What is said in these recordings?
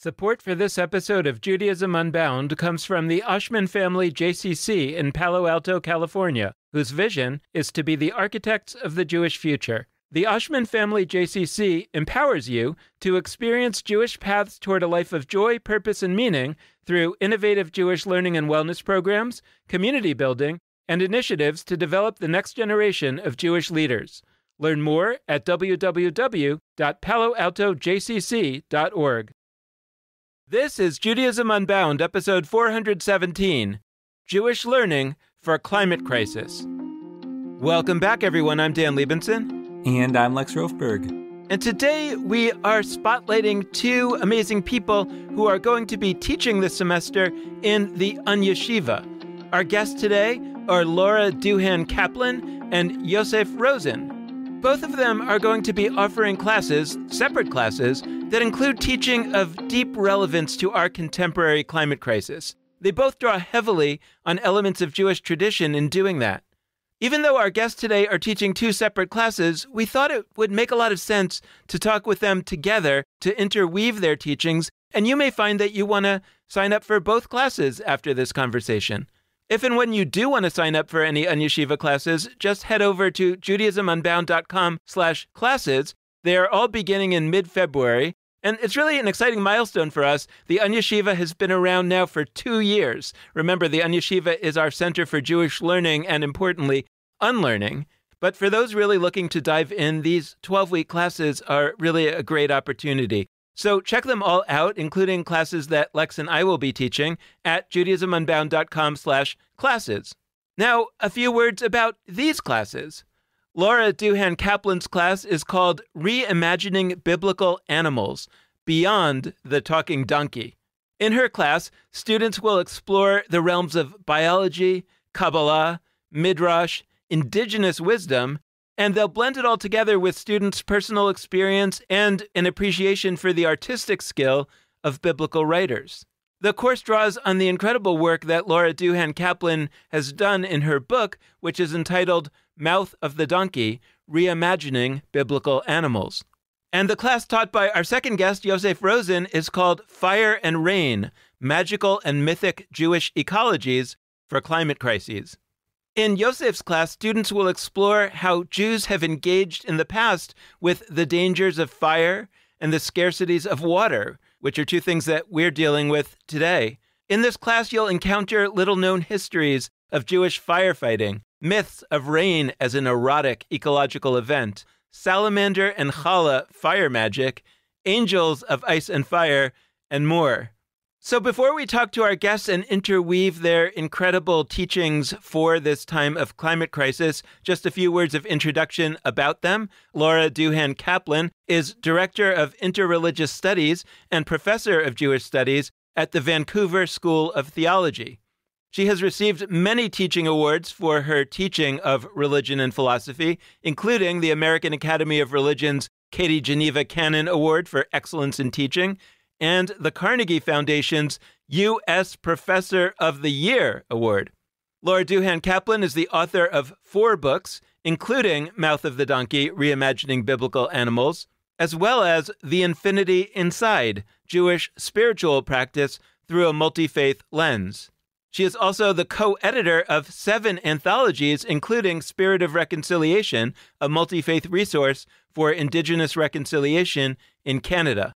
Support for this episode of Judaism Unbound comes from the Oshman Family JCC in Palo Alto, California, whose vision is to be the architects of the Jewish future. The Oshman Family JCC empowers you to experience Jewish paths toward a life of joy, purpose, and meaning through innovative Jewish learning and wellness programs, community building, and initiatives to develop the next generation of Jewish leaders. Learn more at www.paloaltojcc.org. This is Judaism Unbound, episode 417, Jewish Learning for Climate Crisis. Welcome back, everyone. I'm Dan Liebenson. And I'm Lex Rofberg. And today we are spotlighting two amazing people who are going to be teaching this semester in the Yeshiva. Our guests today are Laura Duhan-Kaplan and Yosef Rosen. Both of them are going to be offering classes, separate classes, that include teaching of deep relevance to our contemporary climate crisis. They both draw heavily on elements of Jewish tradition in doing that. Even though our guests today are teaching two separate classes, we thought it would make a lot of sense to talk with them together to interweave their teachings, and you may find that you want to sign up for both classes after this conversation. If and when you do want to sign up for any Yeshiva classes, just head over to judaismunbound.com/classes. They are all beginning in mid-February, and it's really an exciting milestone for us. The Yeshiva has been around now for 2 years. Remember, the Yeshiva is our Center for Jewish Learning and, importantly, unlearning. But for those really looking to dive in, these 12-week classes are really a great opportunity. So check them all out, including classes that Lex and I will be teaching at judaismunbound.com/classes. Now, a few words about these classes. Laura Duhan-Kaplan's class is called Reimagining Biblical Animals, Beyond the Talking Donkey. In her class, students will explore the realms of biology, Kabbalah, Midrash, indigenous wisdom, and they'll blend it all together with students' personal experience and an appreciation for the artistic skill of biblical writers. The course draws on the incredible work that Laura Duhan-Kaplan has done in her book, which is entitled Mouth of the Donkey, Reimagining Biblical Animals. And the class taught by our second guest, Yosef Rosen, is called Fire and Rain, Magical and Mythic Jewish Ecologies for Climate Crises. In Yosef's class, students will explore how Jews have engaged in the past with the dangers of fire and the scarcities of water, which are two things that we're dealing with today. In this class, you'll encounter little-known histories of Jewish firefighting, myths of rain as an erotic ecological event, salamander and challah fire magic, angels of ice and fire, and more. So before we talk to our guests and interweave their incredible teachings for this time of climate crisis, just a few words of introduction about them. Laura Duhan-Kaplan is Director of Interreligious Studies and Professor of Jewish Studies at the Vancouver School of Theology. She has received many teaching awards for her teaching of religion and philosophy, including the American Academy of Religion's Katie Geneva Cannon Award for Excellence in Teaching, and the Carnegie Foundation's U.S. Professor of the Year Award. Laura Duhan-Kaplan is the author of 4 books, including Mouth of the Donkey, Reimagining Biblical Animals, as well as The Infinity Inside, Jewish Spiritual Practice Through a Multi-Faith Lens. She is also the co-editor of 7 anthologies, including Spirit of Reconciliation, a multi-faith resource for Indigenous reconciliation in Canada.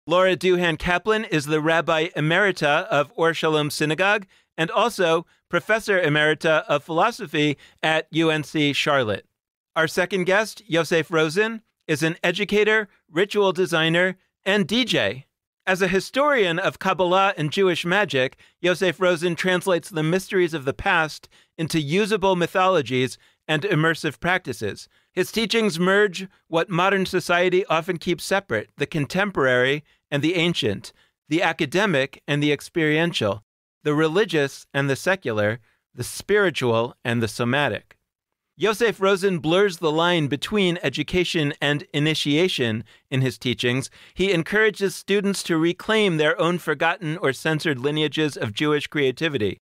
Laura Duhan-Kaplan is the Rabbi Emerita of Or Shalom Synagogue and also Professor Emerita of Philosophy at UNC Charlotte. Our second guest, Yosef Rosen, is an educator, ritual designer, and DJ. As a historian of Kabbalah and Jewish magic, Yosef Rosen translates the mysteries of the past into usable mythologies and immersive practices. His teachings merge what modern society often keeps separate, the contemporary and the ancient, the academic and the experiential, the religious and the secular, the spiritual and the somatic. Yosef Rosen blurs the line between education and initiation in his teachings. He encourages students to reclaim their own forgotten or censored lineages of Jewish creativity.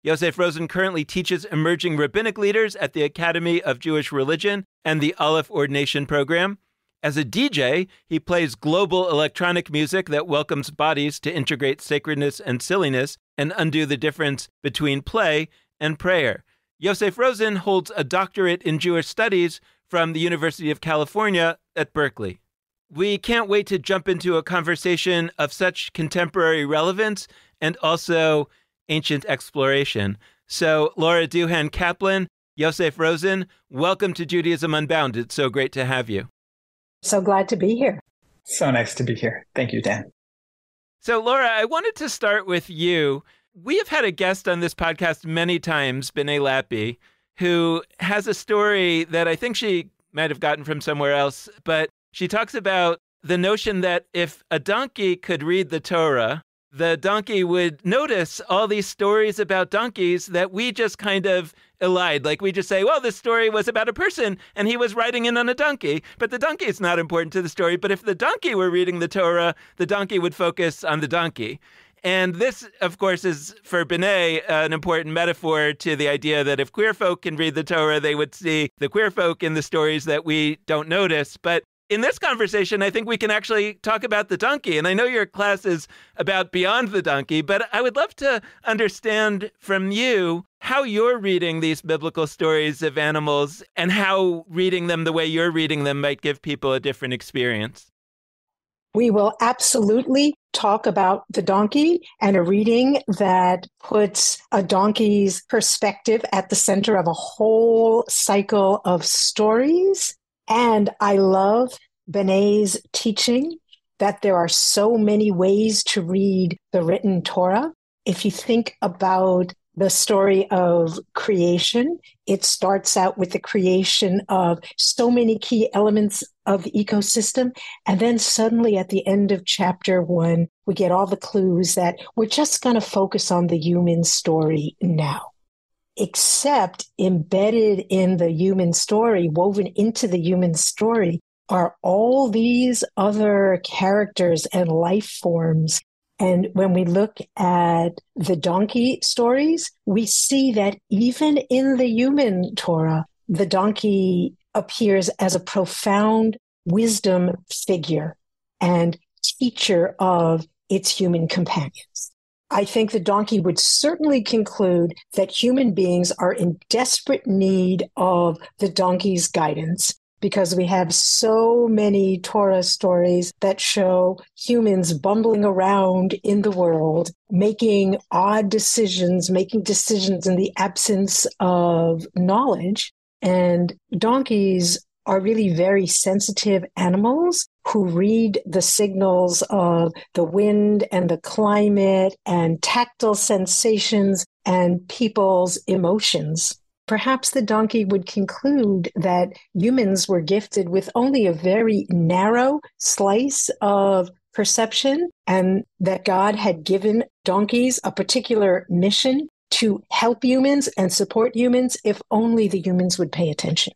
Yosef Rosen currently teaches emerging rabbinic leaders at the Academy of Jewish Religion and the Aleph Ordination Program. As a DJ, he plays global electronic music that welcomes bodies to integrate sacredness and silliness and undo the difference between play and prayer. Yosef Rosen holds a doctorate in Jewish studies from the University of California at Berkeley. We can't wait to jump into a conversation of such contemporary relevance and also ancient exploration. So, Laura Duhan-Kaplan, Yosef Rosen, welcome to Judaism Unbound. It's so great to have you. So glad to be here. So nice to be here. Thank you, Dan. So, Laura, I wanted to start with you. We have had a guest on this podcast many times, B'nai Lappi, who has a story that I think she might have gotten from somewhere else, but she talks about the notion that if a donkey could read the Torah, the donkey would notice all these stories about donkeys that we just kind of elide. Like we just say, well, this story was about a person and he was riding in on a donkey, but the donkey is not important to the story. But if the donkey were reading the Torah, the donkey would focus on the donkey. And this, of course, is for B'nai an important metaphor to the idea that if queer folk can read the Torah, they would see the queer folk in the stories that we don't notice. But in this conversation, I think we can actually talk about the donkey. And I know your class is about beyond the donkey, but I would love to understand from you how you're reading these biblical stories of animals and how reading them the way you're reading them might give people a different experience. We will absolutely talk about the donkey and a reading that puts a donkey's perspective at the center of a whole cycle of stories. And I love B'nai's teaching that there are so many ways to read the written Torah. If you think about the story of creation, it starts out with the creation of so many key elements of the ecosystem. And then suddenly at the end of chapter 1, we get all the clues that we're just going to focus on the human story now. Except embedded in the human story, woven into the human story, are all these other characters and life forms. And when we look at the donkey stories, we see that even in the human Torah, the donkey appears as a profound wisdom figure and teacher of its human companions. I think the donkey would certainly conclude that human beings are in desperate need of the donkey's guidance because we have so many Torah stories that show humans bumbling around in the world, making odd decisions, making decisions in the absence of knowledge. And donkeys are really very sensitive animals who read the signals of the wind and the climate and tactile sensations and people's emotions. Perhaps the donkey would conclude that humans were gifted with only a very narrow slice of perception and that God had given donkeys a particular mission to help humans and support humans if only the humans would pay attention.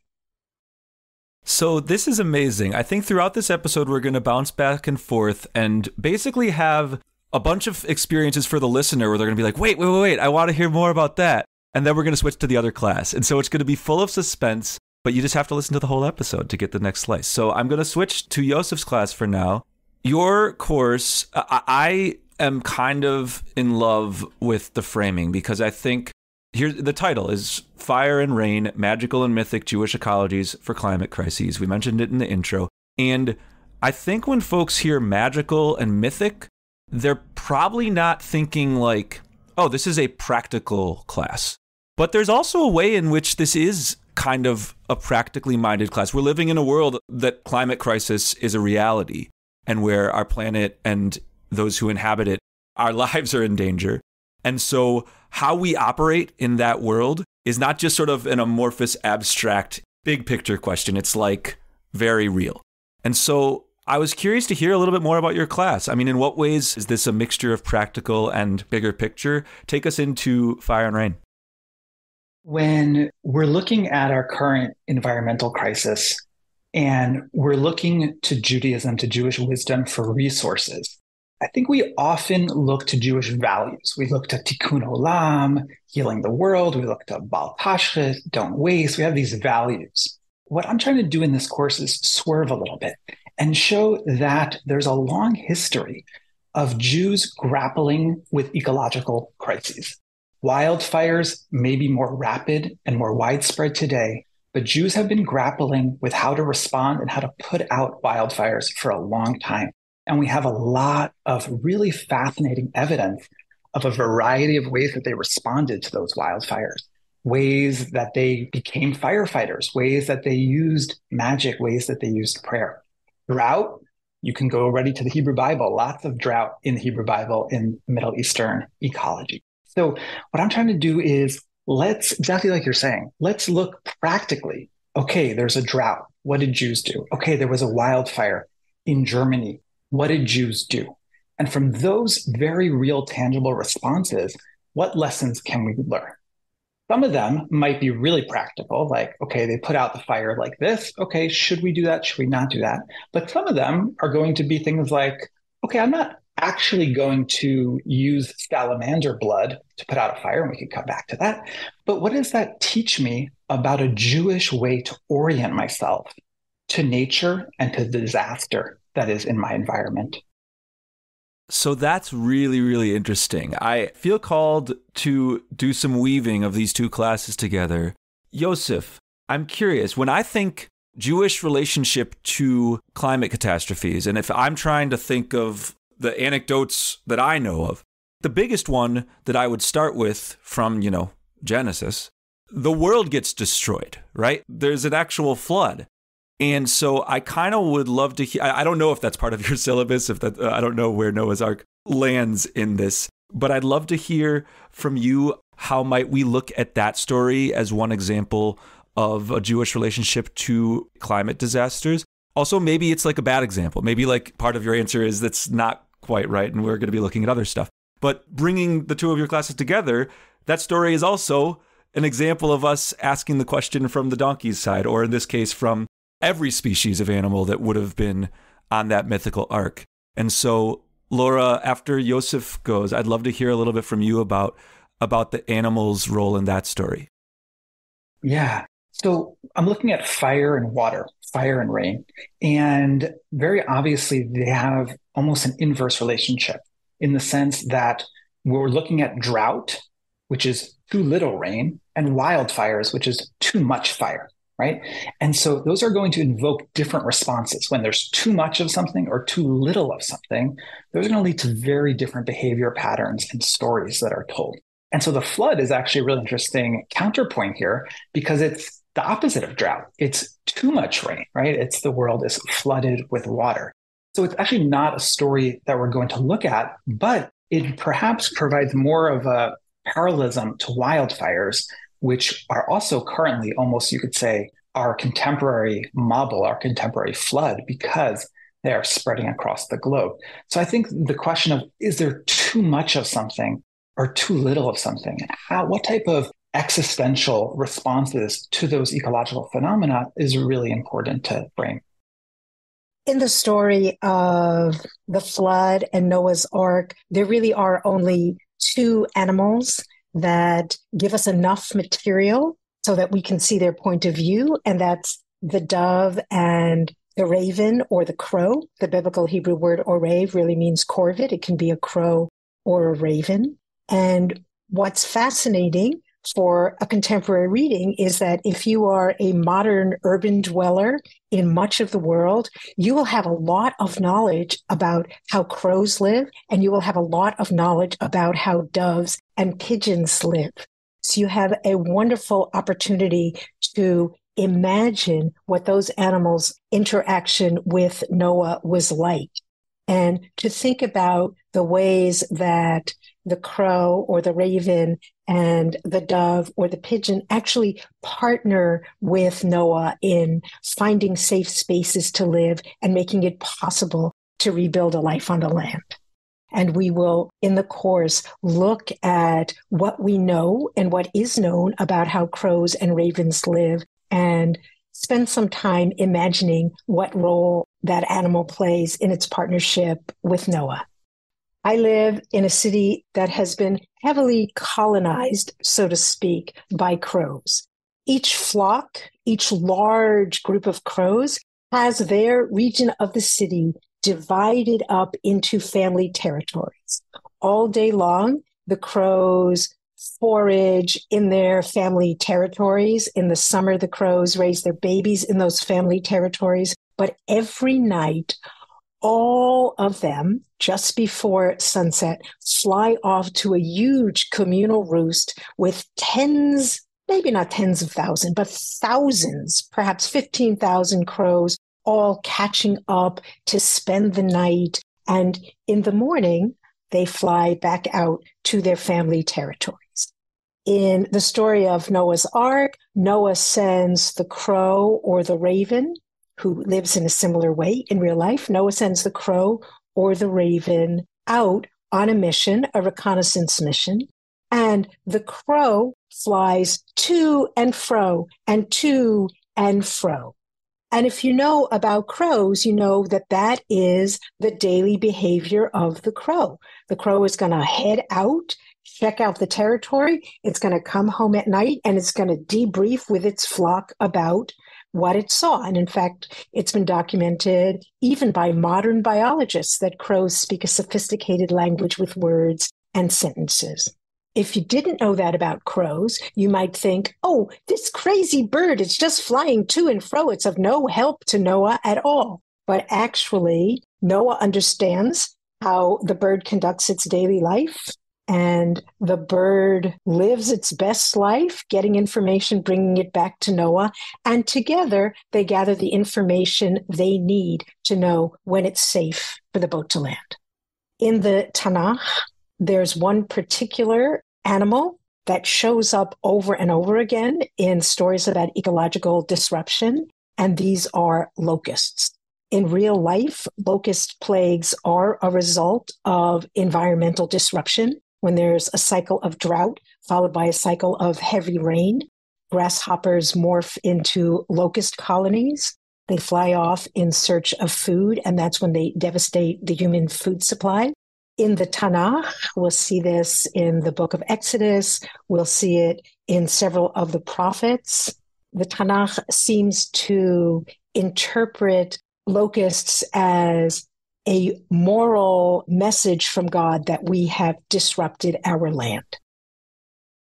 So this is amazing. I think throughout this episode, we're going to bounce back and forth and basically have a bunch of experiences for the listener where they're going to be like, wait, I want to hear more about that. And then we're going to switch to the other class. And so it's going to be full of suspense, but you just have to listen to the whole episode to get the next slice. So I'm going to switch to Yosef's class for now. Your course, I am kind of in love with the framing because I think here, the title is Fire and Rain, Magical and Mythic Jewish Ecologies for Climate Crises. We mentioned it in the intro. And I think when folks hear magical and mythic, they're probably not thinking like, oh, this is a practical class. But there's also a way in which this is kind of a practically minded class. We're living in a world that climate crisis is a reality and where our planet and those who inhabit it, our lives are in danger. And so how we operate in that world is not just sort of an amorphous, abstract, big picture question. It's like very real. And so I was curious to hear a little bit more about your class. I mean, in what ways is this a mixture of practical and bigger picture? Take us into Fire and Rain. When we're looking at our current environmental crisis and we're looking to Judaism, to Jewish wisdom for resources, I think we often look to Jewish values. We look to Tikkun Olam, healing the world. We look to Bal Tashchit, don't waste. We have these values. what I'm trying to do in this course is swerve a little bit and show that there's a long history of Jews grappling with ecological crises. Wildfires may be more rapid and more widespread today, but Jews have been grappling with how to respond and how to put out wildfires for a long time. And we have a lot of really fascinating evidence of a variety of ways that they responded to those wildfires, ways that they became firefighters, ways that they used magic, ways that they used prayer. Drought, you can go already to the Hebrew Bible, lots of drought in the Hebrew Bible in Middle Eastern ecology. So what I'm trying to do is exactly like you're saying, let's look practically. Okay, there's a drought. What did Jews do? Okay, there was a wildfire in Germany. What did Jews do? And from those very real, tangible responses, what lessons can we learn? Some of them might be really practical, like, okay, they put out the fire like this. Okay, should we do that? Should we not do that? But some of them are going to be things like, okay, I'm not actually going to use salamander blood to put out a fire, and we can come back to that. But what does that teach me about a Jewish way to orient myself to nature and to the disaster that is in my environment? So that's really, really interesting. I feel called to do some weaving of these two classes together. Yosef, I'm curious, when I think Jewish relationship to climate catastrophes, and if I'm trying to think of the anecdotes that I know of, the biggest one that I would start with from, Genesis, the world gets destroyed, right? There's an actual flood. And so I kind of would love to hear, I don't know if that's part of your syllabus, I don't know where Noah's Ark lands in this, but I'd love to hear from you, how might we look at that story as one example of a Jewish relationship to climate disasters? Also, maybe it's like a bad example. Maybe like part of your answer is that's not quite right, and we're going to be looking at other stuff. But bringing the two of your classes together, that story is also an example of us asking the question from the donkey's side, or in this case, from every species of animal that would have been on that mythical ark. And so, Laura, after Yosef goes, I'd love to hear a little bit from you about the animal's role in that story. Yeah. So I'm looking at fire and water, fire and rain. And very obviously, they have almost an inverse relationship in the sense that we're looking at drought, which is too little rain, and wildfires, which is too much fire. Right. And so those are going to invoke different responses. When there's too much of something or too little of something, those are going to lead to very different behavior patterns and stories that are told. And so the flood is actually a really interesting counterpoint here because it's the opposite of drought. It's too much rain, right? It's the world is flooded with water. So it's actually not a story that we're going to look at, but it perhaps provides more of a parallelism to wildfires, which are also currently almost, you could say, our contemporary Mabul, our contemporary flood, because they are spreading across the globe. So I think the question of, is there too much of something or too little of something? And what type of existential responses to those ecological phenomena is really important to frame. In the story of the flood and Noah's Ark, there really are only two animals that give us enough material so that we can see their point of view, and that's the dove and the raven or the crow. The biblical Hebrew word orev really means corvid. It can be a crow or a raven. And what's fascinating for a contemporary reading is that if you are a modern urban dweller in much of the world, you will have a lot of knowledge about how crows live, and you will have a lot of knowledge about how doves and pigeons live. So you have a wonderful opportunity to imagine what those animals' interaction with Noah was like, and to think about the ways that the crow or the raven and the dove or the pigeon actually partner with Noah in finding safe spaces to live and making it possible to rebuild a life on the land. And we will, in the course, look at what we know and what is known about how crows and ravens live, and spend some time imagining what role that animal plays in its partnership with Noah. I live in a city that has been heavily colonized, so to speak, by crows. Each flock, each large group of crows has their region of the city divided up into family territories. All day long, the crows forage in their family territories. In the summer, the crows raise their babies in those family territories. But every night, all of them, just before sunset, fly off to a huge communal roost with tens, maybe not tens of thousands, but thousands, perhaps 15,000 crows, all catching up to spend the night. And in the morning, they fly back out to their family territories. In the story of Noah's Ark, Noah sends the crow or the raven, who lives in a similar way in real life. Noah sends the crow or the raven out on a mission, a reconnaissance mission, and the crow flies to and fro and to and fro. And if you know about crows, you know that that is the daily behavior of the crow. The crow is going to head out, check out the territory. It's going to come home at night, and it's going to debrief with its flock about what it saw. And in fact, it's been documented even by modern biologists that crows speak a sophisticated language with words and sentences. If you didn't know that about crows, you might think, oh, this crazy bird is just flying to and fro. It's of no help to Noah at all. But actually, Noah understands how the bird conducts its daily life. And the bird lives its best life, getting information, bringing it back to Noah. And together, they gather the information they need to know when it's safe for the boat to land. In the Tanakh, there's one particular animal that shows up over and over again in stories about ecological disruption, and these are locusts. In real life, locust plagues are a result of environmental disruption. When there's a cycle of drought followed by a cycle of heavy rain, grasshoppers morph into locust colonies. They fly off in search of food, and that's when they devastate the human food supply. In the Tanakh, we'll see this in the book of Exodus. We'll see it in several of the prophets. The Tanakh seems to interpret locusts as a moral message from God that we have disrupted our land.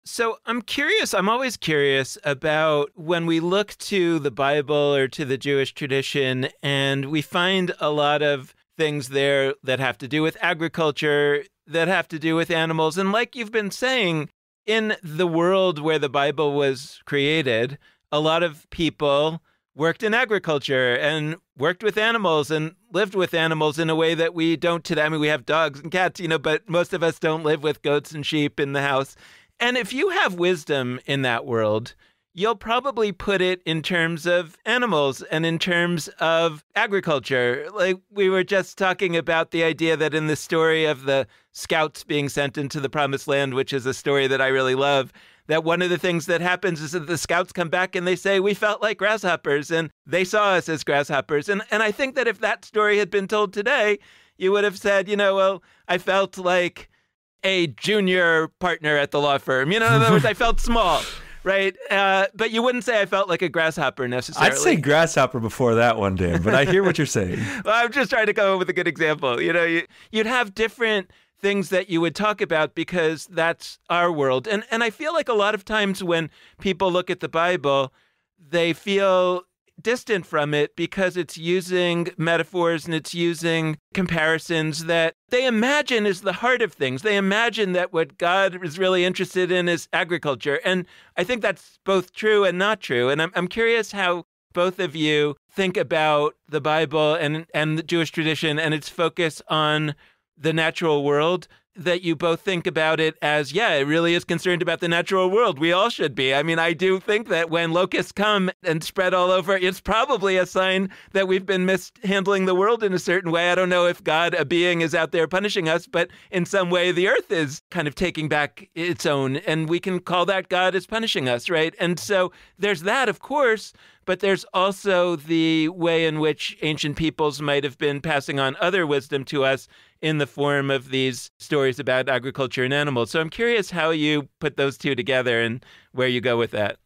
So I'm always curious about when we look to the Bible or to the Jewish tradition, and we find a lot of things there that have to do with agriculture, that have to do with animals. And like you've been saying, in the world where the Bible was created, a lot of people worked in agriculture and worked with animals and lived with animals in a way that we don't today. I mean, we have dogs and cats, but most of us don't live with goats and sheep in the house. And if you have wisdom in that world, you'll probably put it in terms of animals and in terms of agriculture. Like we were just talking about the idea that in the story of the scouts being sent into the promised land, which is a story that I really love, that one of the things that happens is that the scouts come back and they say, we felt like grasshoppers, and they saw us as grasshoppers. And I think that if that story had been told today, you would have said, well, I felt like a junior partner at the law firm. In other words, I felt small. Right. But you wouldn't say I felt like a grasshopper necessarily. I'd say grasshopper before that one, Dan, but I hear what you're saying. Well, I'm just trying to come up with a good example. You'd have different things that you would talk about because that's our world. And I feel like a lot of times when people look at the Bible, they feel distant from it because it's using metaphors and it's using comparisons that they imagine is the heart of things. They imagine that what God is really interested in is agriculture. And I think that's both true and not true. And I'm curious how both of you think about the Bible and the Jewish tradition and its focus on the natural world, that you both think about it as, it really is concerned about the natural world. We all should be. I mean, I do think that when locusts come and spread all over, it's probably a sign that we've been mishandling the world in a certain way. I don't know if God, a being, is out there punishing us, but in some way the earth is kind of taking back its own, and we can call that God is punishing us, right? And so there's that, of course, but there's also the way in which ancient peoples might have been passing on other wisdom to us in the form of these stories about agriculture and animals. So I'm curious how you put those two together and where you go with that.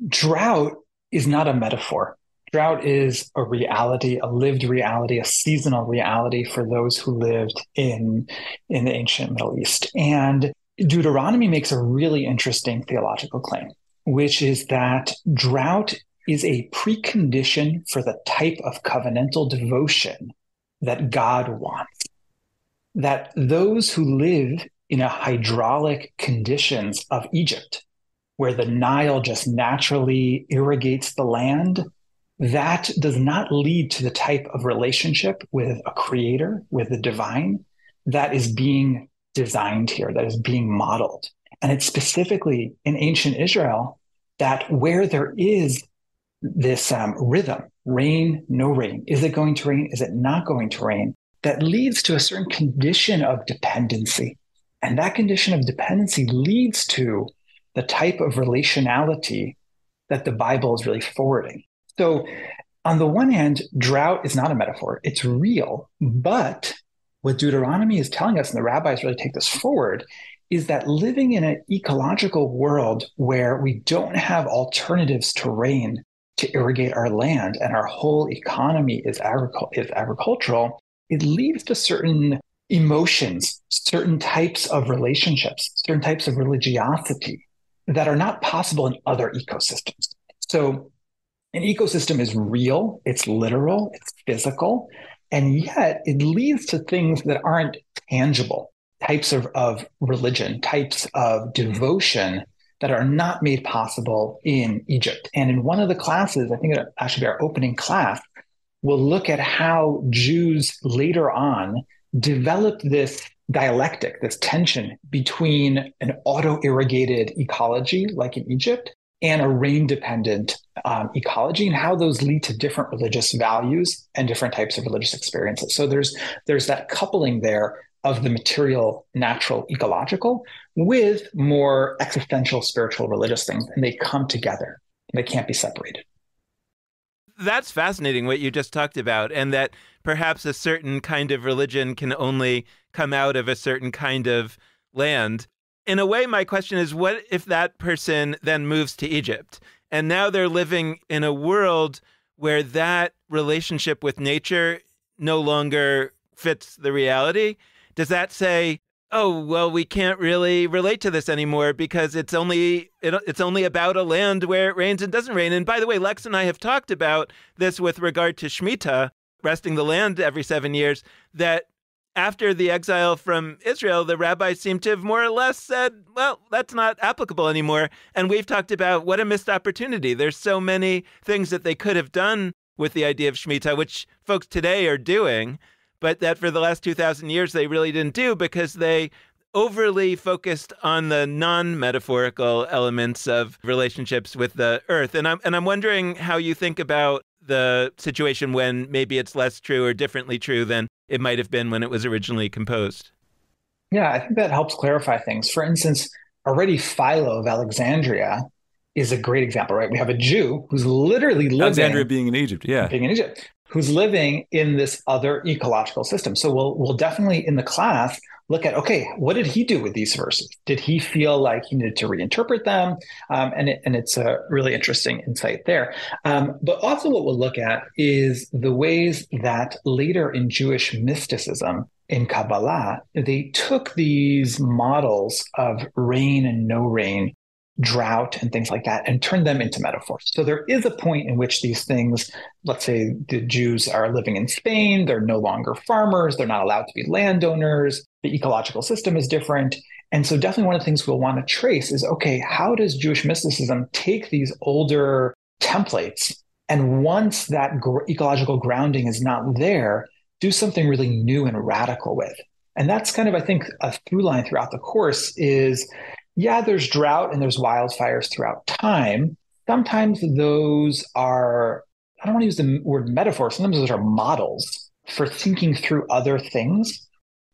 drought is not a metaphor. Drought is a reality, a lived reality, a seasonal reality for those who lived in the ancient Middle East. And Deuteronomy makes a really interesting theological claim, which is that drought is a precondition for the type of covenantal devotion that God wants. That those who live in a hydraulic conditions of Egypt, where the Nile just naturally irrigates the land, that does not lead to the type of relationship with a creator, with the divine, that is being designed here, that is being modeled. And it's specifically in ancient Israel that where there is this rhythm, rain, no rain, is it going to rain, is it not going to rain, that leads to a certain condition of dependency. And that condition of dependency leads to the type of relationality that the Bible is really forwarding. So on the one hand, drought is not a metaphor. It's real. But what Deuteronomy is telling us, and the rabbis really take this forward, is that living in an ecological world where we don't have alternatives to rain to irrigate our land and our whole economy is agricultural, it leads to certain emotions, certain types of relationships, certain types of religiosity that are not possible in other ecosystems. So an ecosystem is real, it's literal, it's physical, and yet it leads to things that aren't tangible, types of religion, types of devotion that are not made possible in Egypt. And in one of the classes, I think it'll actually be our opening class, we'll look at how Jews later on developed this dialectic, this tension between an auto-irrigated ecology like in Egypt and a rain-dependent ecology, and how those lead to different religious values and different types of religious experiences. So there's that coupling there of the material, natural, ecological with more existential, spiritual, religious things, and they come together. They can't be separated. That's fascinating what you just talked about, and that perhaps a certain kind of religion can only come out of a certain kind of land. In a way, my question is, what if that person then moves to Egypt and now they're living in a world where that relationship with nature no longer fits the reality? Does that say, oh, well, we can't really relate to this anymore because it's only about a land where it rains and doesn't rain? And by the way, Lex and I have talked about this with regard to Shemitah, resting the land every 7 years, that after the exile from Israel, the rabbis seem to have more or less said, well, that's not applicable anymore. And we've talked about what a missed opportunity. There's so many things that they could have done with the idea of Shemitah, which folks today are doing, but that for the last 2,000 years they really didn't do because they overly focused on the non-metaphorical elements of relationships with the earth. And I'm wondering how you think about the situation when maybe it's less true or differently true than it might have been when it was originally composed. Yeah, I think that helps clarify things. For instance, already Philo of Alexandria is a great example, right? We have a Jew who's literally living... Alexandria being in Egypt, yeah. Being in Egypt, who's living in this other ecological system. So we'll definitely in the class look at, okay, what did he do with these verses? Did he feel like he needed to reinterpret them? And it's a really interesting insight there. But also what we'll look at is the ways that later in Jewish mysticism, in Kabbalah, they took these models of rain and no rain, drought and things like that, and turned them into metaphors. So there is a point in which these things, let's say the Jews are living in Spain, they're no longer farmers, they're not allowed to be landowners, the ecological system is different. And so definitely one of the things we'll want to trace is, okay, how does Jewish mysticism take these older templates and once that ecological grounding is not there, do something really new and radical with? And that's kind of, I think, a through line throughout the course is, yeah, there's drought and there's wildfires throughout time. Sometimes those are, I don't want to use the word metaphor, sometimes those are models for thinking through other things.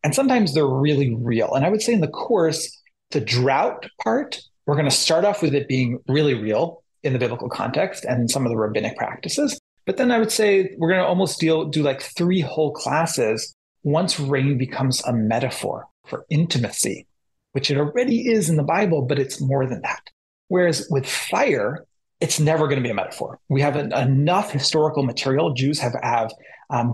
And sometimes they're really real. And I would say in the course, the drought part, we're going to start off with it being really real in the biblical context and some of the rabbinic practices. But then I would say we're going to almost do like 3 whole classes once rain becomes a metaphor for intimacy, which it already is in the Bible, but it's more than that. Whereas with fire, it's never going to be a metaphor. We have enough historical material. Jews have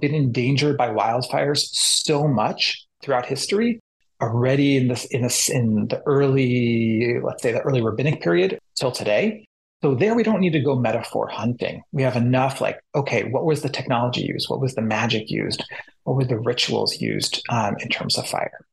been endangered by wildfires so much throughout history already in the early, let's say the early rabbinic period till today. So there we don't need to go metaphor hunting. We have enough like, okay, what was the technology used? What was the magic used? What were the rituals used in terms of fire?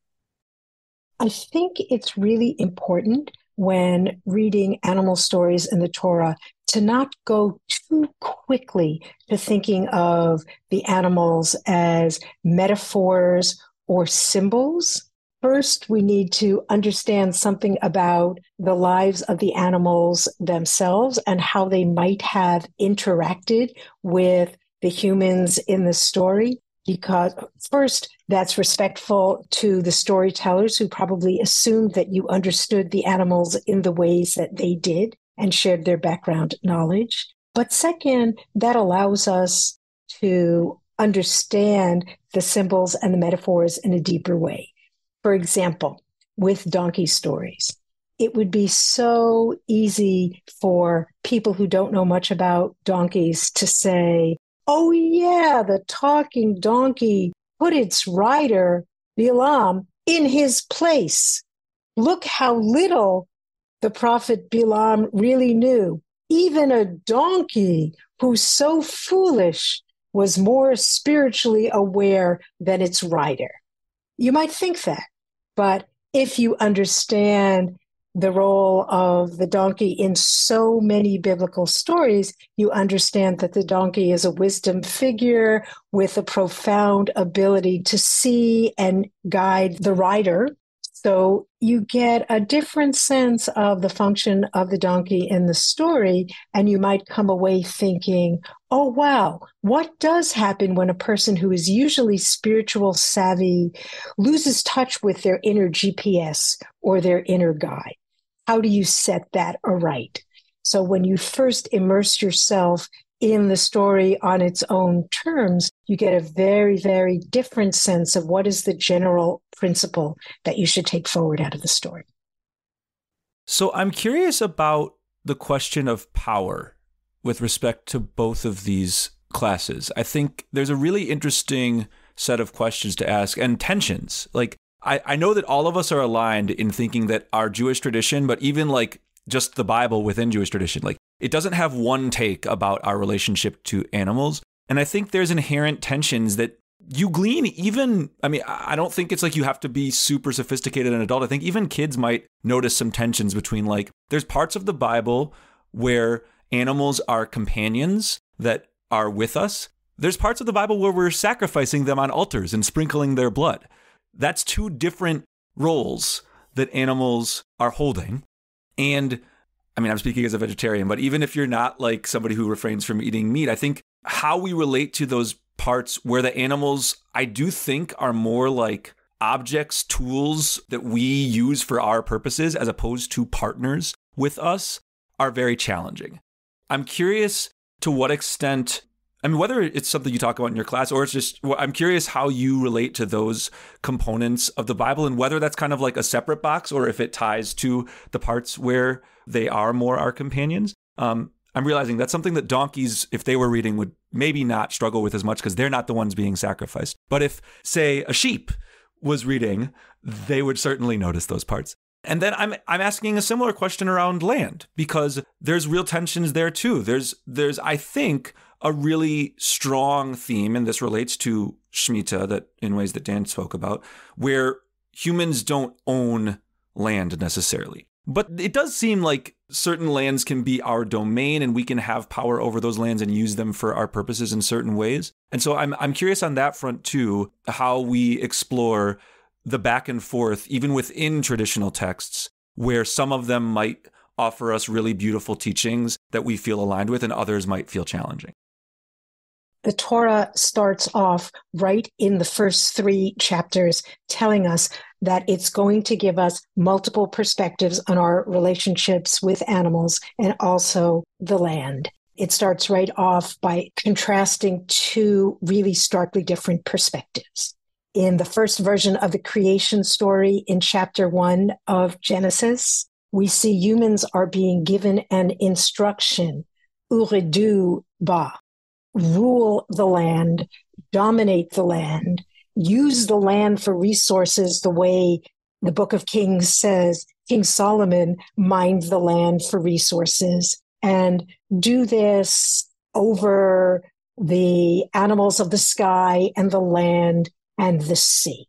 I think it's really important when reading animal stories in the Torah to not go too quickly to thinking of the animals as metaphors or symbols. First, we need to understand something about the lives of the animals themselves and how they might have interacted with the humans in the story. Because first, that's respectful to the storytellers who probably assumed that you understood the animals in the ways that they did and shared their background knowledge. But second, that allows us to understand the symbols and the metaphors in a deeper way. For example, with donkey stories, it would be so easy for people who don't know much about donkeys to say, oh yeah, the talking donkey put its rider, Bilam, in his place. Look how little the prophet Bilam really knew. Even a donkey who's so foolish was more spiritually aware than its rider. You might think that, but if you understand the role of the donkey in so many biblical stories, you understand that the donkey is a wisdom figure with a profound ability to see and guide the rider. So you get a different sense of the function of the donkey in the story, and you might come away thinking, oh, wow, what does happen when a person who is usually spiritual savvy loses touch with their inner GPS or their inner guide? How do you set that aright? So when you first immerse yourself in the story on its own terms, you get a very, very different sense of what is the general principle that you should take forward out of the story. So I'm curious about the question of power with respect to both of these classes. I think there's a really interesting set of questions to ask and tensions. Like, I know that all of us are aligned in thinking that our Jewish tradition, but even like just the Bible within Jewish tradition, like it doesn't have one take about our relationship to animals. And I think there's inherent tensions that you glean even, I mean, I don't think it's like you have to be super sophisticated and adult. I think even kids might notice some tensions between like, there's parts of the Bible where animals are companions that are with us. There's parts of the Bible where we're sacrificing them on altars and sprinkling their blood. That's two different roles that animals are holding. And I mean, I'm speaking as a vegetarian, but even if you're not like somebody who refrains from eating meat, I think how we relate to those parts where the animals, I do think, are more like objects, tools that we use for our purposes as opposed to partners with us are very challenging. I'm curious to what extent, I mean, whether it's something you talk about in your class or it's just, I'm curious how you relate to those components of the Bible and whether that's kind of like a separate box or if it ties to the parts where they are more our companions. I'm realizing that's something that donkeys, if they were reading, would maybe not struggle with as much because they're not the ones being sacrificed. But if, say, a sheep was reading, they would certainly notice those parts. And then I'm asking a similar question around land because there's real tensions there too. There's I think a really strong theme, and this relates to Shemitah that in ways that Dan spoke about, where humans don't own land necessarily. But it does seem like certain lands can be our domain and we can have power over those lands and use them for our purposes in certain ways. And so I'm curious on that front too, how we explore the back and forth, even within traditional texts, where some of them might offer us really beautiful teachings that we feel aligned with and others might feel challenging. The Torah starts off right in the first 3 chapters telling us that it's going to give us multiple perspectives on our relationships with animals and also the land. It starts right off by contrasting 2 really starkly different perspectives. In the first version of the creation story in chapter 1 of Genesis, we see humans are being given an instruction, uridu ba, rule the land, dominate the land, use the land for resources the way the Book of Kings says King Solomon mined the land for resources, and do this over the animals of the sky and the land and the sea.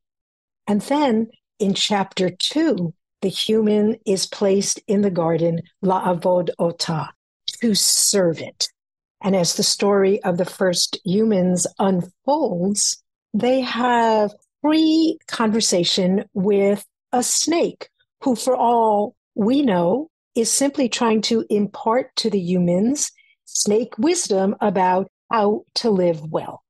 And then in chapter 2, the human is placed in the garden, la'avod otah, to serve it. And as the story of the first humans unfolds, they have free conversation with a snake who, for all we know, is simply trying to impart to the humans snake wisdom about how to live well.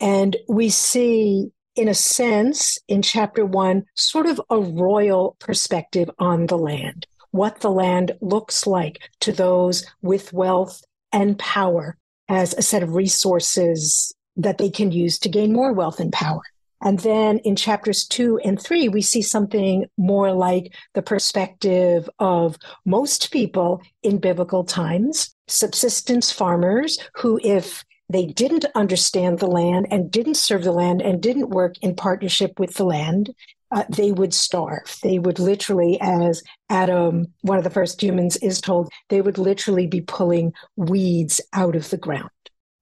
And we see, in a sense, in chapter 1, sort of a royal perspective on the land, what the land looks like to those with wealth and power as a set of resources that they can use to gain more wealth and power. And then in chapters 2 and 3, we see something more like the perspective of most people in biblical times, subsistence farmers who, if they didn't understand the land and didn't serve the land and didn't work in partnership with the land, they would starve. They would literally, as Adam, one of the first humans, is told, they would literally be pulling weeds out of the ground.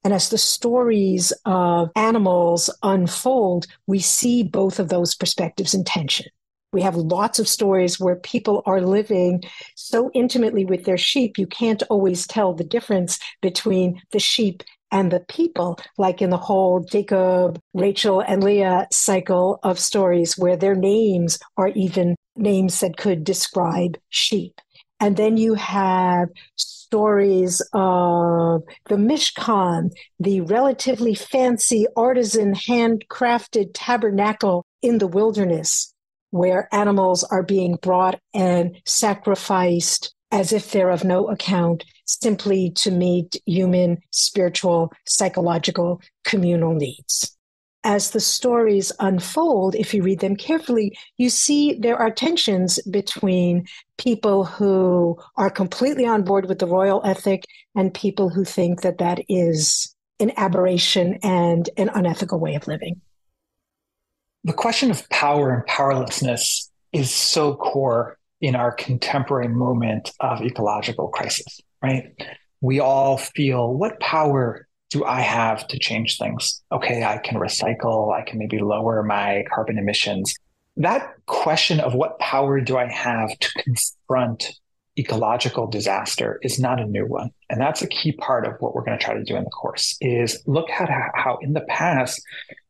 And as the stories of animals unfold, we see both of those perspectives in tension. We have lots of stories where people are living so intimately with their sheep, you can't always tell the difference between the sheep and the people, like in the whole Jacob, Rachel, and Leah cycle of stories where their names are even names that could describe sheep. And then you have stories of the Mishkan, the relatively fancy artisan handcrafted tabernacle in the wilderness, where animals are being brought and sacrificed as if they're of no account, simply to meet human, spiritual, psychological, communal needs. As the stories unfold, if you read them carefully, you see there are tensions between people who are completely on board with the royal ethic and people who think that that is an aberration and an unethical way of living. The question of power and powerlessness is so core in our contemporary moment of ecological crisis, right? We all feel, what power do I have to change things? Okay, I can recycle, I can maybe lower my carbon emissions. That question of what power do I have to confront ecological disaster is not a new one. And that's a key part of what we're going to try to do in the course, is look at how in the past,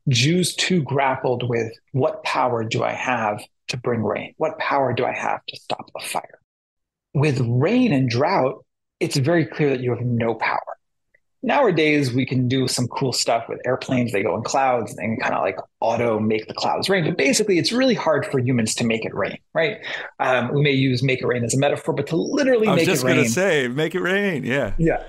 Jews too grappled with, what power do I have to bring rain? What power do I have to stop a fire? With rain and drought, it's very clear that you have no power. Nowadays, we can do some cool stuff with airplanes. They go in clouds and kind of like auto make the clouds rain. But basically, it's really hard for humans to make it rain, right? We may use make it rain as a metaphor, but to literally make it rain. I was just going to say, make it rain. Yeah. Yeah.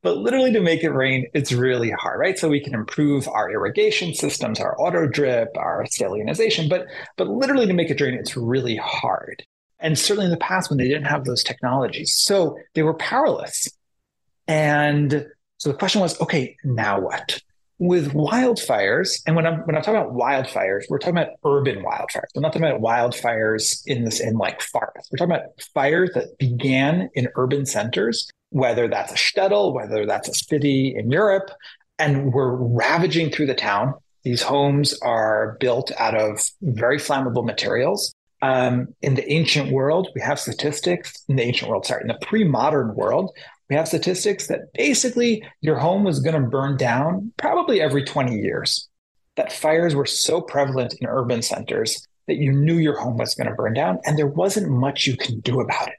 But literally to make it rain, it's really hard, right? So we can improve our irrigation systems, our auto drip, our salinization, but literally to make it rain, it's really hard. And certainly in the past when they didn't have those technologies, so they were powerless. And so the question was, okay, now what? With wildfires, and when I'm talking about wildfires, we're talking about urban wildfires. We're not talking about wildfires in like forests. We're talking about fires that began in urban centers, whether that's a shtetl, whether that's a city in Europe, and we're ravaging through the town. These homes are built out of very flammable materials. In the ancient world, we have statistics. In the pre-modern world, we have statistics that basically your home was going to burn down probably every 20 years. That fires were so prevalent in urban centers that you knew your home was going to burn down, and there wasn't much you could do about it.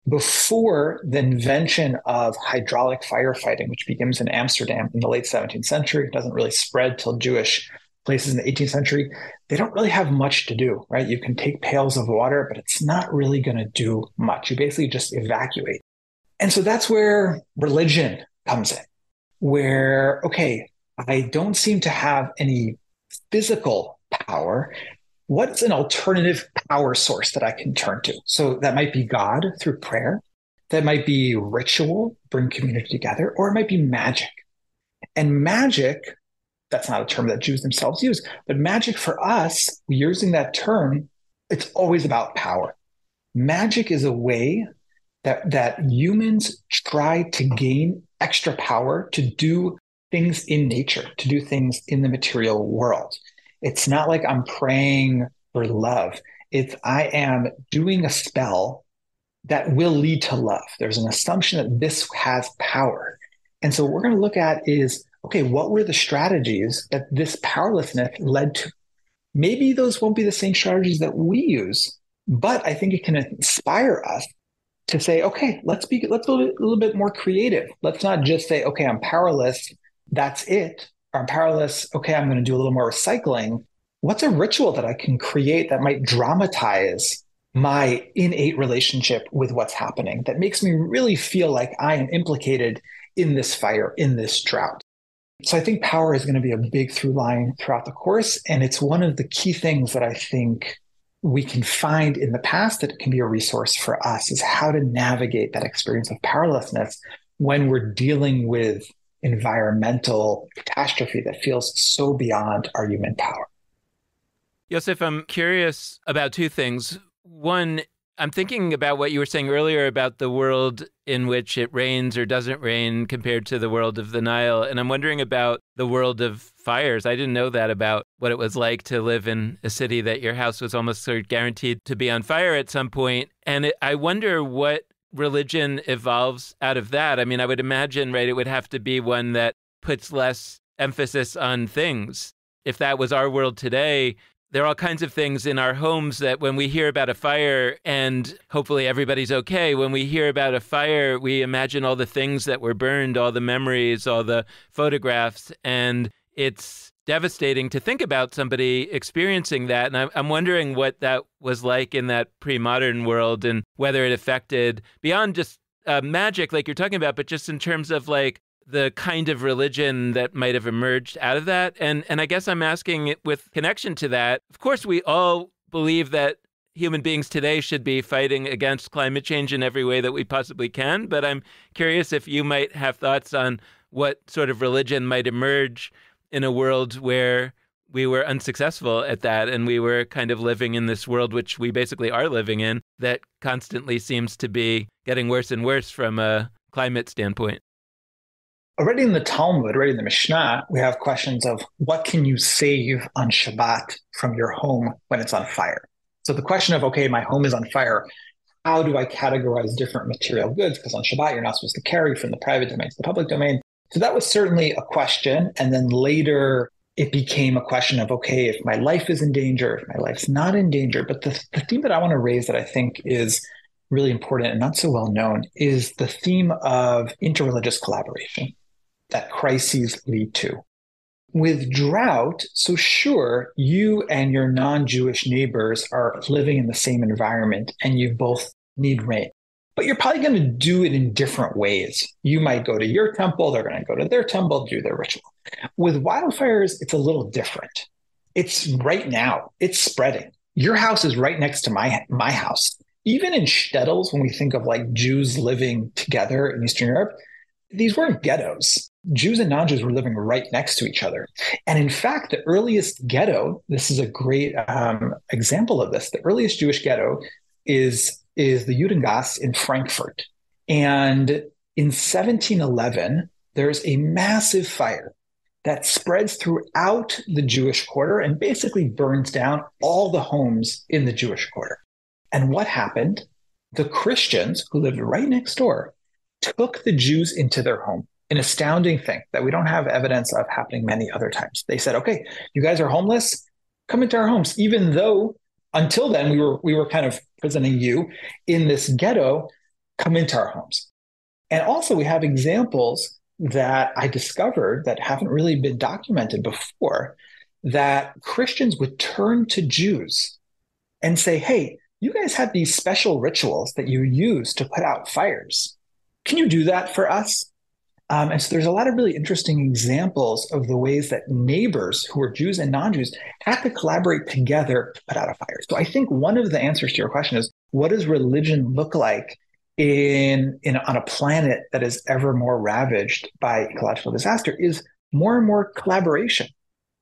Before the invention of hydraulic firefighting, which begins in Amsterdam in the late 17th century, it doesn't really spread till Jewish places in the 18th century, they don't really have much to do, right? You can take pails of water, but it's not really going to do much. You basically just evacuate. And so that's where religion comes in, where, okay, I don't seem to have any physical power, what's an alternative power source that I can turn to? So that might be God through prayer. That might be ritual, bring community together, or it might be magic. And magic, that's not a term that Jews themselves use, but magic for us, using that term, it's always about power. Magic is a way that humans try to gain extra power to do things in nature, to do things in the material world. It's not like I'm praying for love. It's I am doing a spell that will lead to love. There's an assumption that this has power. And so what we're going to look at is, okay, what were the strategies that this powerlessness led to? Maybe those won't be the same strategies that we use, but I think it can inspire us to say, okay, let's be a little bit more creative. Let's not just say, okay, I'm powerless, that's it. Or I'm powerless, okay, I'm going to do a little more recycling. What's a ritual that I can create that might dramatize my innate relationship with what's happening, that makes me really feel like I am implicated in this fire, in this drought? So I think power is going to be a big through line throughout the course. And it's one of the key things that I think we can find in the past that can be a resource for us, is how to navigate that experience of powerlessness when we're dealing with environmental catastrophe that feels so beyond our human power. Yosef, I'm curious about two things. One, I'm thinking about what you were saying earlier about the world in which it rains or doesn't rain compared to the world of the Nile. And I'm wondering about the world of fires. I didn't know that about what it was like to live in a city that your house was almost sort of guaranteed to be on fire at some point. And I wonder what religion evolves out of that. I mean, I would imagine, right, it would have to be one that puts less emphasis on things. If that was our world today, there are all kinds of things in our homes that when we hear about a fire, and hopefully everybody's okay, when we hear about a fire, we imagine all the things that were burned, all the memories, all the photographs, and it's devastating to think about somebody experiencing that. And I'm wondering what that was like in that pre-modern world, and whether it affected beyond just magic like you're talking about, but just in terms of like the kind of religion that might have emerged out of that. And I guess I'm asking it with connection to that. Of course, we all believe that human beings today should be fighting against climate change in every way that we possibly can. But I'm curious if you might have thoughts on what sort of religion might emerge in a world where we were unsuccessful at that, and we were kind of living in this world, which we basically are living in, that constantly seems to be getting worse and worse from a climate standpoint. Already in the Talmud, already in the Mishnah, we have questions of what can you save on Shabbat from your home when it's on fire? So the question of, okay, my home is on fire, how do I categorize different material goods? Because on Shabbat, you're not supposed to carry from the private domain to the public domain. So that was certainly a question. And then later it became a question of, okay, if my life is in danger, if my life's not in danger. But the theme that I want to raise that I think is really important and not so well known is the theme of interreligious collaboration that crises lead to. With drought, so sure, you and your non-Jewish neighbors are living in the same environment and you both need rain, but you're probably going to do it in different ways. You might go to your temple, they're going to go to their temple, do their ritual. With wildfires, it's a little different. It's right now, it's spreading. Your house is right next to my house. Even in shtetls, when we think of like Jews living together in Eastern Europe, these weren't ghettos. Jews and non-Jews were living right next to each other. And in fact, the earliest ghetto, this is a great example of this, the earliest Jewish ghetto is the Judengasse in Frankfurt. And in 1711, there's a massive fire that spreads throughout the Jewish quarter and basically burns down all the homes in the Jewish quarter. And what happened? The Christians who lived right next door took the Jews into their home. An astounding thing that we don't have evidence of happening many other times. They said, okay, you guys are homeless, come into our homes, even though until then we were kind of prisoning you in this ghetto, come into our homes. And also we have examples that I discovered that haven't really been documented before, that Christians would turn to Jews and say, hey, you guys have these special rituals that you use to put out fires. Can you do that for us? And so there's a lot of really interesting examples of the ways that neighbors who are Jews and non-Jews have to collaborate together to put out a fire. So I think one of the answers to your question is, what does religion look like on a planet that is ever more ravaged by ecological disaster? Is more and more collaboration,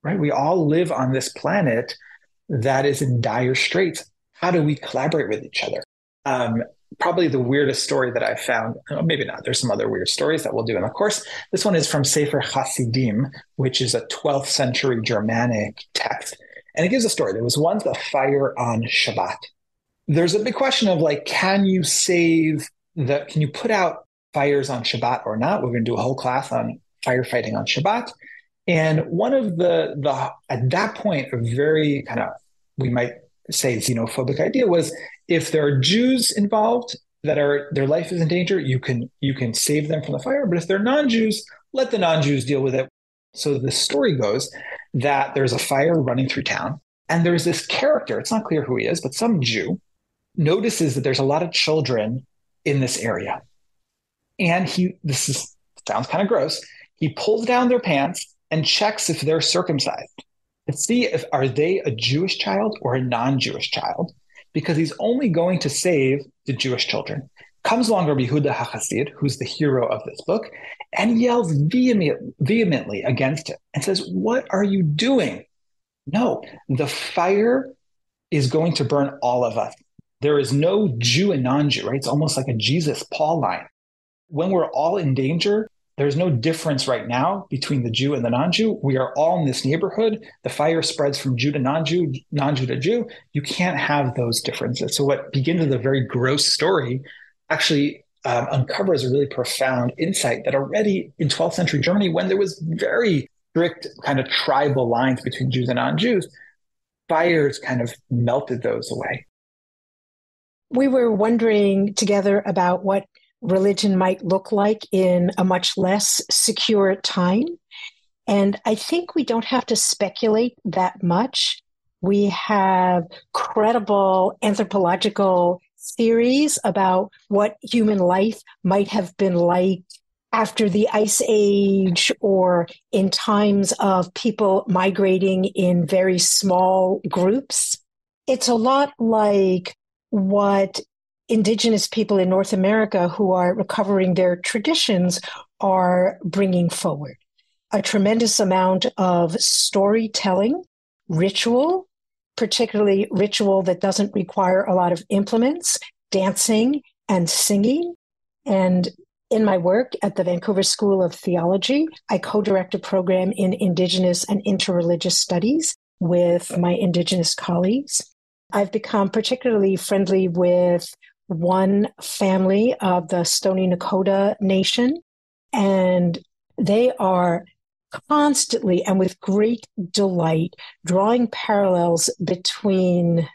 right? We all live on this planet that is in dire straits. How do we collaborate with each other? Probably the weirdest story that I've found, maybe not, there's some other weird stories that we'll do in the course. This one is from Sefer Hasidim, which is a 12th century Germanic text. And it gives a story. There was once a fire on Shabbat. There's a big question of like, can you put out fires on Shabbat or not? We're going to do a whole class on firefighting on Shabbat. And one of the at that point, a very kind of, we might say, xenophobic idea was, if there are Jews involved their life is in danger, you can save them from the fire. But if they're non-Jews, let the non-Jews deal with it. So the story goes that there's a fire running through town, and there's this character, it's not clear who he is, but some Jew notices that there's a lot of children in this area. And sounds kind of gross. He pulls down their pants and checks if they're circumcised to see if are they a Jewish child or a non-Jewish child, because he's only going to save the Jewish children. Comes along Rabbi Yehuda HaChassid, who's the hero of this book, and yells vehemently against it and says, "What are you doing? No, the fire is going to burn all of us. There is no Jew and non-Jew," right? It's almost like a Jesus-Paul line. When we're all in danger, there's no difference right now between the Jew and the non-Jew. We are all in this neighborhood. The fire spreads from Jew to non-Jew, non-Jew to Jew. You can't have those differences. So what begins with a very gross story actually uncovers a really profound insight that already in 12th century Germany, when there was very strict kind of tribal lines between Jews and non-Jews, fires kind of melted those away. We were wondering together about what religion might look like in a much less secure time. And I think we don't have to speculate that much. We have credible anthropological theories about what human life might have been like after the Ice Age, or in times of people migrating in very small groups. It's a lot like what Indigenous people in North America who are recovering their traditions are bringing forward. A tremendous amount of storytelling, ritual, particularly ritual that doesn't require a lot of implements, dancing and singing. And in my work at the Vancouver School of Theology, I co-direct a program in Indigenous and interreligious studies with my Indigenous colleagues. I've become particularly friendly with one family of the Stoney Nakoda Nation, and they are constantly and with great delight drawing parallels between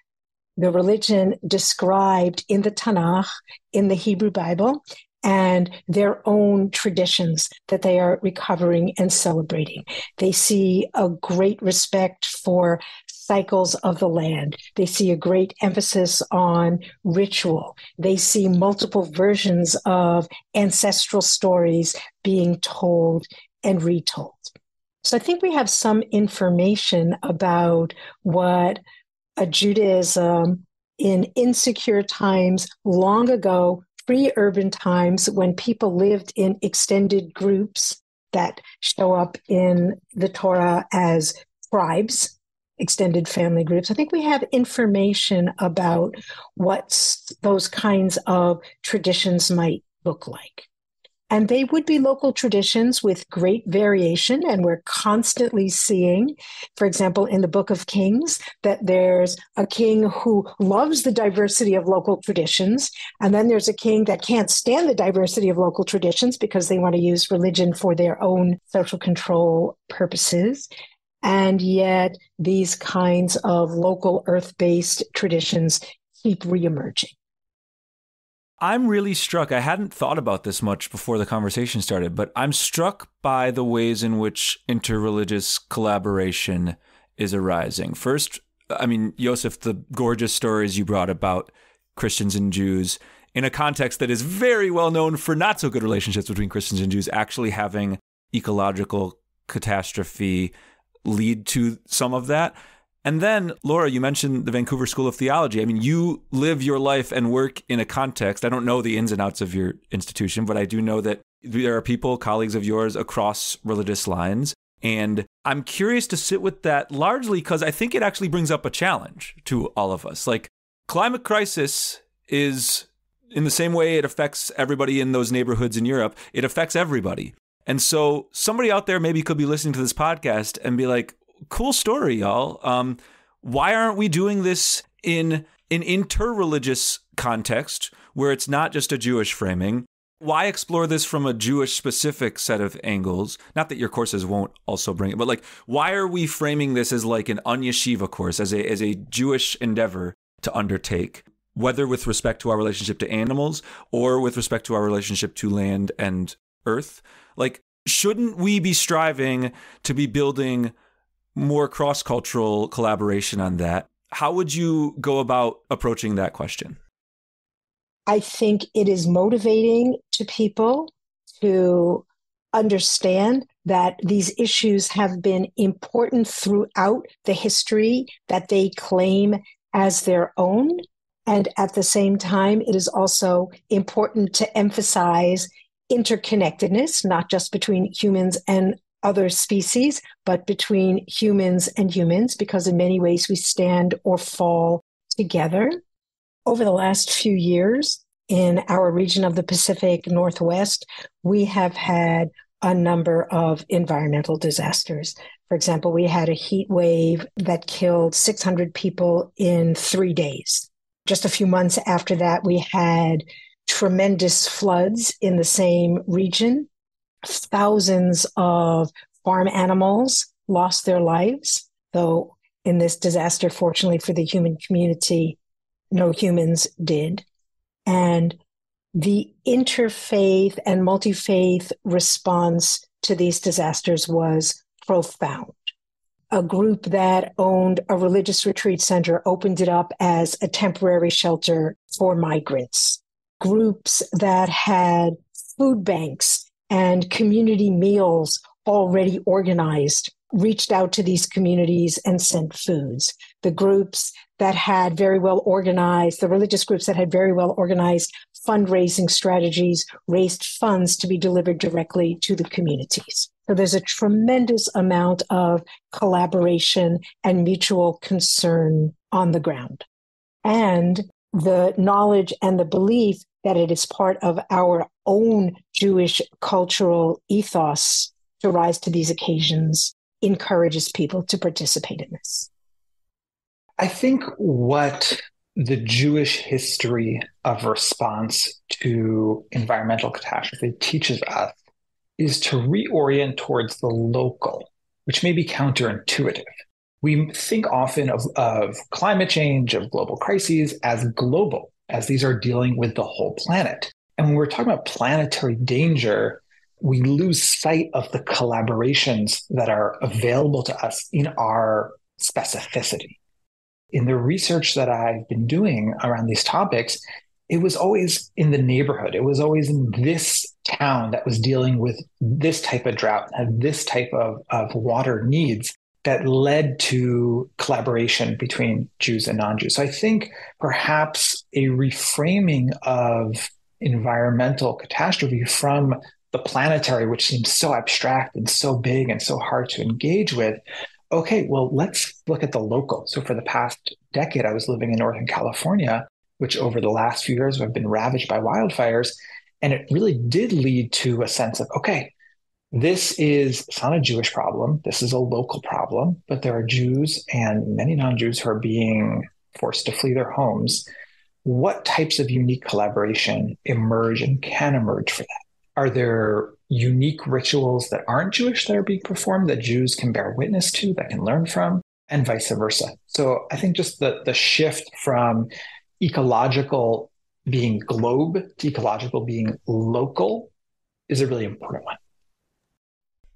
the religion described in the Tanakh, in the Hebrew Bible, and their own traditions that they are recovering and celebrating. They see a great respect for cycles of the land. They see a great emphasis on ritual. They see multiple versions of ancestral stories being told and retold. So I think we have some information about what a Judaism in insecure times long ago, pre-urban times, when people lived in extended groups that show up in the Torah as tribes, extended family groups. I think we have information about what those kinds of traditions might look like. And they would be local traditions with great variation. And we're constantly seeing, for example, in the Book of Kings, that there's a king who loves the diversity of local traditions. And then there's a king that can't stand the diversity of local traditions because they want to use religion for their own social control purposes. And yet these kinds of local earth-based traditions keep reemerging. I'm really struck. I hadn't thought about this much before the conversation started, but I'm struck by the ways in which interreligious collaboration is arising. First, I mean, Yosef, the gorgeous stories you brought about Christians and Jews in a context that is very well known for not so good relationships between Christians and Jews, actually having ecological catastrophe lead to some of that. And then, Laura, you mentioned the Vancouver School of Theology. I mean, you live your life and work in a context. I don't know the ins and outs of your institution, but I do know that there are people, colleagues of yours, across religious lines. And I'm curious to sit with that largely because I think it actually brings up a challenge to all of us. Like, climate crisis is, in the same way it affects everybody in those neighborhoods in Europe, it affects everybody. And so somebody out there maybe could be listening to this podcast and be like, cool story, y'all. Why aren't we doing this in an interreligious context where it's not just a Jewish framing? Why explore this from a Jewish specific set of angles? Not that your courses won't also bring it, but like, why are we framing this as like an un-yeshiva course, as a Jewish endeavor to undertake, whether with respect to our relationship to animals or with respect to our relationship to land and earth? Like, shouldn't we be striving to be building more cross-cultural collaboration on that? How would you go about approaching that question? I think it is motivating to people to understand that these issues have been important throughout the history that they claim as their own. And at the same time, it is also important to emphasize interconnectedness, not just between humans and other species, but between humans and humans, because in many ways we stand or fall together. Over the last few years, in our region of the Pacific Northwest, we have had a number of environmental disasters. For example, we had a heat wave that killed 600 people in 3 days. Just a few months after that, we had tremendous floods in the same region. Thousands of farm animals lost their lives, though in this disaster, fortunately for the human community, no humans did. And the interfaith and multi-faith response to these disasters was profound. A group that owned a religious retreat center opened it up as a temporary shelter for migrants. Groups that had food banks and community meals already organized reached out to these communities and sent foods. The groups that had very well organized, the religious groups that had very well organized fundraising strategies raised funds to be delivered directly to the communities. So there's a tremendous amount of collaboration and mutual concern on the ground. And the knowledge and the belief that it is part of our own Jewish cultural ethos to rise to these occasions encourages people to participate in this. I think what the Jewish history of response to environmental catastrophe teaches us is to reorient towards the local, which may be counterintuitive. We think often of climate change, of global crises as global, as these are dealing with the whole planet. And when we're talking about planetary danger, we lose sight of the collaborations that are available to us in our specificity. In the research that I've been doing around these topics, it was always in the neighborhood. It was always in this town that was dealing with this type of drought, had this type of water needs that led to collaboration between Jews and non-Jews. So I think perhaps a reframing of environmental catastrophe from the planetary, which seems so abstract and so big and so hard to engage with. Okay, well, let's look at the local. So for the past decade, I was living in Northern California, which over the last few years have been ravaged by wildfires. And it really did lead to a sense of, okay, it's not a Jewish problem. This is a local problem, but there are Jews and many non-Jews who are being forced to flee their homes. What types of unique collaboration emerge and can emerge for that? Are there unique rituals that aren't Jewish that are being performed that Jews can bear witness to, that can learn from, and vice versa? So I think just the shift from ecological being globe to ecological being local is a really important one.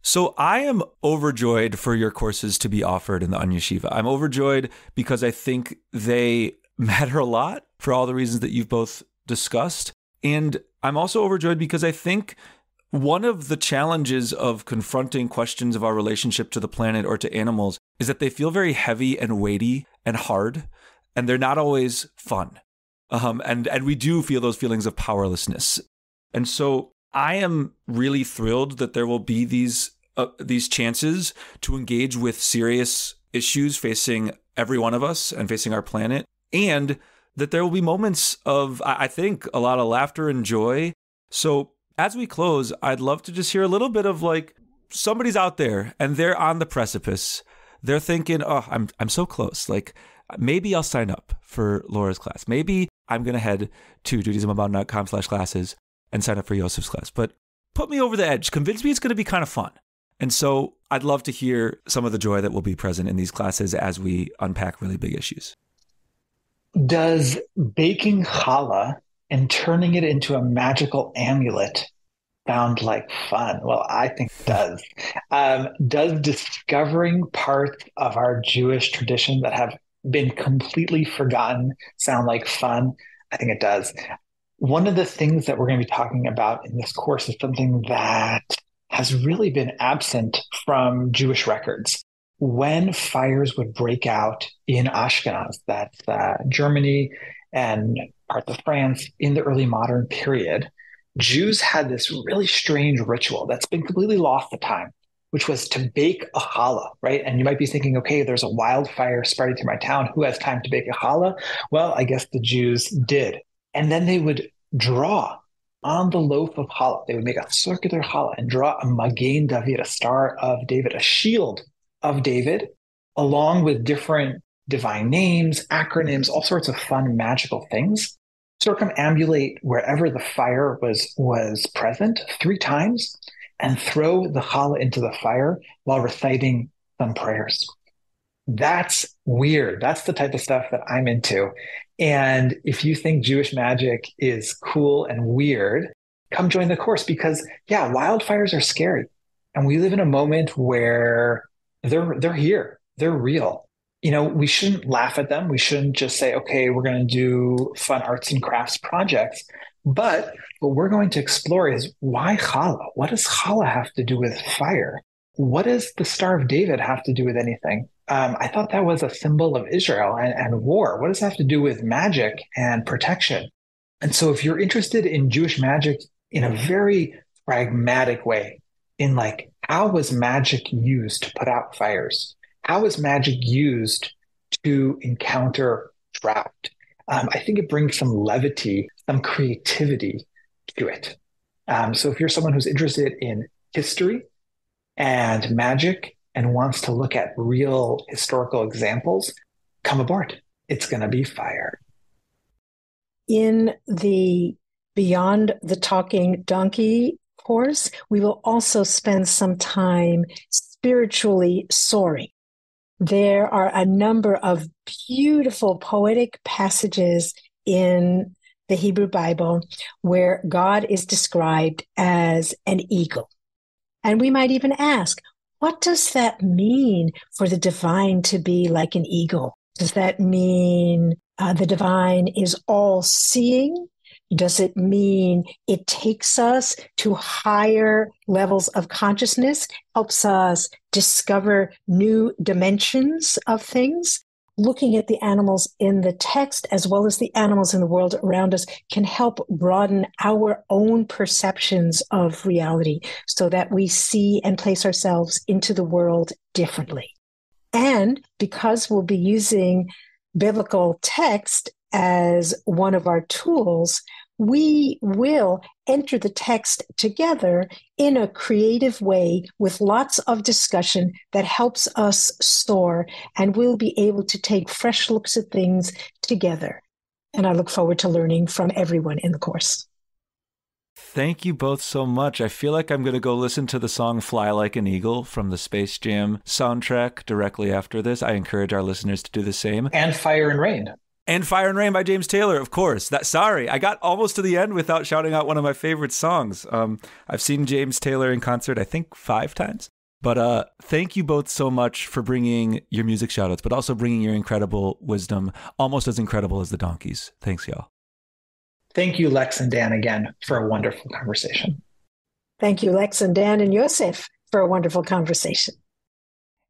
So I am overjoyed for your courses to be offered in the Un-Yeshiva. I'm overjoyed because I think they matter a lot for all the reasons that you've both discussed. And I'm also overjoyed because I think one of the challenges of confronting questions of our relationship to the planet or to animals is that they feel very heavy and weighty and hard, and they're not always fun. And we do feel those feelings of powerlessness. And so I am really thrilled that there will be these chances to engage with serious issues facing every one of us and facing our planet, and that there will be moments of, I think, a lot of laughter and joy. So as we close, I'd love to just hear a little bit of like, somebody's out there and they're on the precipice. They're thinking, oh, I'm so close. Like, maybe I'll sign up for Laura's class. Maybe I'm going to head to judaismabound.com/classes and sign up for Yosef's class. But put me over the edge. Convince me it's going to be kind of fun. And so I'd love to hear some of the joy that will be present in these classes as we unpack really big issues. Does baking challah and turning it into a magical amulet sound like fun? Well, I think it does. Does discovering parts of our Jewish tradition that have been completely forgotten sound like fun? I think it does. One of the things that we're going to be talking about in this course is something that has really been absent from Jewish records. When fires would break out in Ashkenaz, that's Germany and parts of France in the early modern period, Jews had this really strange ritual that's been completely lost to time, which was to bake a challah, right? And you might be thinking, okay, there's a wildfire spreading through my town. Who has time to bake a challah? Well, I guess the Jews did. And then they would draw on the loaf of challah. They would make a circular challah and draw a Magen David, a Star of David, a shield of David, along with different divine names, acronyms, all sorts of fun, magical things, circumambulate wherever the fire was present 3 times, and throw the challah into the fire while reciting some prayers. That's weird. That's the type of stuff that I'm into. And if you think Jewish magic is cool and weird, come join the course because, yeah, wildfires are scary. And we live in a moment where they're here. They're real. You know, we shouldn't laugh at them. We shouldn't just say, okay, we're going to do fun arts and crafts projects. But what we're going to explore is why challah? What does challah have to do with fire? What does the Star of David have to do with anything? I thought that was a symbol of Israel and war. What does that have to do with magic and protection? And so if you're interested in Jewish magic in a very pragmatic way, in like, how was magic used to put out fires? How was magic used to encounter drought? I think it brings some levity, some creativity to it. So if you're someone who's interested in history and magic and wants to look at real historical examples, come aboard. It's going to be fire. In the Beyond the Talking Donkey course, we will also spend some time spiritually soaring. There are a number of beautiful poetic passages in the Hebrew Bible where God is described as an eagle. And we might even ask, what does that mean for the divine to be like an eagle? Does that mean the divine is all-seeing? Does it mean it takes us to higher levels of consciousness, helps us discover new dimensions of things? Looking at the animals in the text as well as the animals in the world around us can help broaden our own perceptions of reality so that we see and place ourselves into the world differently. And because we'll be using biblical text as one of our tools, we will enter the text together in a creative way with lots of discussion that helps us soar, and we'll be able to take fresh looks at things together. And I look forward to learning from everyone in the course. Thank you both so much. I feel like I'm going to go listen to the song Fly Like an Eagle from the Space Jam soundtrack directly after this. I encourage our listeners to do the same. And Fire and Rain. And Fire and Rain by James Taylor, of course. Sorry, I got almost to the end without shouting out one of my favorite songs. I've seen James Taylor in concert, I think 5 times. But thank you both so much for bringing your music shoutouts, but also bringing your incredible wisdom, almost as incredible as the donkeys. Thanks, y'all. Thank you, Lex and Dan, again, for a wonderful conversation. Thank you, Lex and Dan and Yosef, for a wonderful conversation.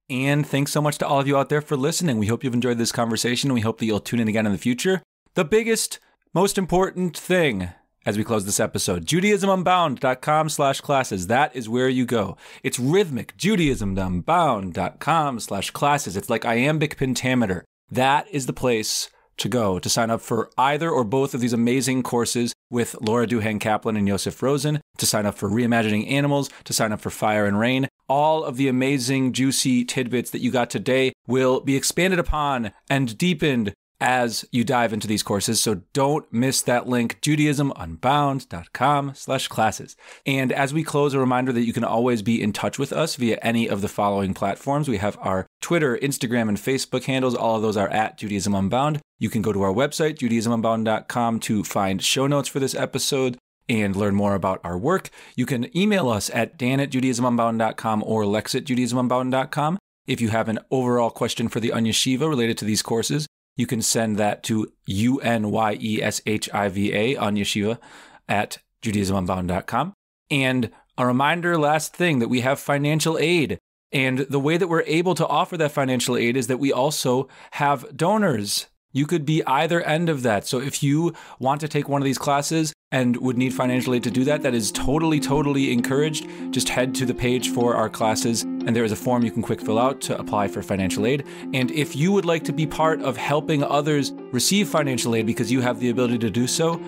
And thanks so much to all of you out there for listening. We hope you've enjoyed this conversation, and we hope that you'll tune in again in the future. The biggest, most important thing as we close this episode, judaismunbound.com/classes. That is where you go. It's rhythmic, judaismunbound.com/classes. It's like iambic pentameter. That is the place to go to sign up for either or both of these amazing courses with Laura Duhan-Kaplan and Yosef Rosen, to sign up for Reimagining Animals, to sign up for Fire and Rain. All of the amazing, juicy tidbits that you got today will be expanded upon and deepened as you dive into these courses. So don't miss that link, judaismunbound.com/classes. And as we close, a reminder that you can always be in touch with us via any of the following platforms. We have our Twitter, Instagram, and Facebook handles. All of those are at Judaism Unbound. You can go to our website, judaismunbound.com, to find show notes for this episode and learn more about our work. You can email us at dan@judaismunbound.com or lex@judaismunbound.com. If you have an overall question for the Onion Yeshiva related to these courses, you can send that to UNYESHIVA on Yeshiva at judaismunbound.com. And a reminder, last thing, that we have financial aid. And the way that we're able to offer that financial aid is that we also have donors. You could be either end of that. So if you want to take one of these classes and would need financial aid to do that, that is totally encouraged. Just head to the page for our classes, and there is a form you can quick fill out to apply for financial aid. And if you would like to be part of helping others receive financial aid because you have the ability to do so,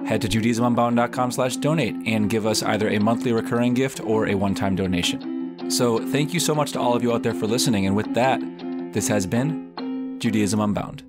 head to judaismunbound.com/donate and give us either a monthly recurring gift or a one-time donation. So thank you so much to all of you out there for listening. And with that, this has been Judaism Unbound.